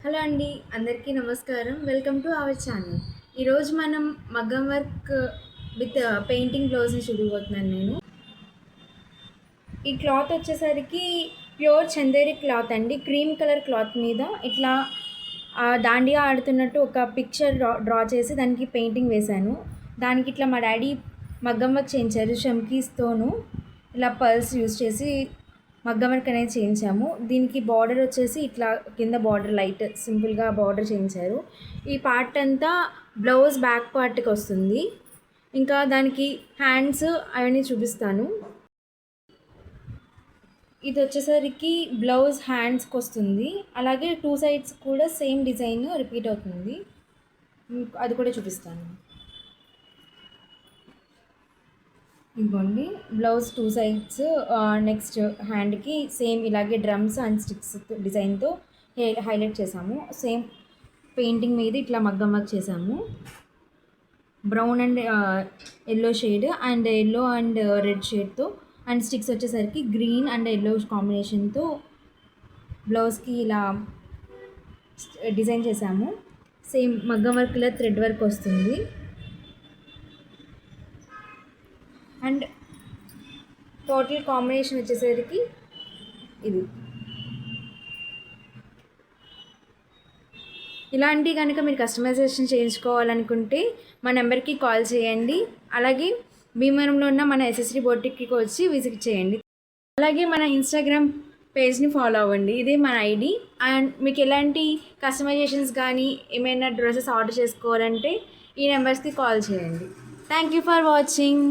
Hello అండి. అందరికీ నమస్కారం. Welcome to our channel. ఈరోజు మనం మగ్గం వర్క్ విత్ పెయింటింగ్ బ్లౌజ్‌ని చూడబోతున్నాను నేను. ఈ క్లాత్ వచ్చేసరికి ప్యూర్ చందేరి క్లాత్ అండి. క్రీమ్ కలర్ క్లాత్ మీద ఇట్లా దాండియా ఆడుతున్నట్టు ఒక పిక్చర్ డ్రా చేసి దానికి పెయింటింగ్ వేశాను. దానికి ఇట్లా మా డాడీ మగ్గం వర్క్ చేయించారు షమ్కీస్తోను. ఇలా పర్ల్స్ యూజ్ చేసి మగ్గం వర్క్ అనేది చేయించాము. దీనికి బార్డర్ వచ్చేసి ఇట్లా కింద బార్డర్ లైట్ సింపుల్గా బార్డర్ చేయించారు. ఈ పార్ట్ అంతా బ్లౌజ్ బ్యాక్ పార్ట్కి వస్తుంది. ఇంకా దానికి హ్యాండ్స్ అవన్నీ చూపిస్తాను. ఇది వచ్చేసరికి బ్లౌజ్ హ్యాండ్స్కి వస్తుంది. అలాగే టూ సైడ్స్ కూడా సేమ్ డిజైన్ రిపీట్ అవుతుంది. అది కూడా చూపిస్తాను. ఇదిగోండి బ్లౌజ్ టూ సైడ్స్. నెక్స్ట్ హ్యాండ్కి సేమ్ ఇలాగే డ్రమ్స్ అండ్ స్టిక్స్ డిజైన్తో హైలైట్ చేసాము. సేమ్ పెయింటింగ్ మీద ఇట్లా మగ్గం వర్క్ చేసాము. Brown and yellow shade and yellow and red షేడ్తో అండ్ స్టిక్స్ వచ్చేసరికి గ్రీన్ అండ్ ఎల్లో కాంబినేషన్తో బ్లౌజ్కి ఇలా డిజైన్ చేసాము. సేమ్ మగ్గం వర్క్లో థ్రెడ్ వర్క్ వస్తుంది. అండ్ టోటల్ కాంబినేషన్ వచ్చేసరికి ఇది. ఇలాంటి కనుక మీరు కస్టమైజేషన్ చేయించుకోవాలనుకుంటే మా నెంబర్కి కాల్ చేయండి. అలాగే భీమవరంలో ఉన్న మన ఎస్ఎస్డి బొటిక్కి వచ్చి విజిట్ చేయండి. అలాగే మన ఇన్స్టాగ్రామ్ పేజ్ని ఫాలో అవ్వండి. ఇదే మన ఐడి. అండ్ మీకు ఎలాంటి కస్టమైజేషన్స్ కానీ ఏమైనా డ్రెస్సెస్ ఆర్డర్ చేసుకోవాలంటే ఈ నెంబర్స్కి కాల్ చేయండి. Thank you for watching.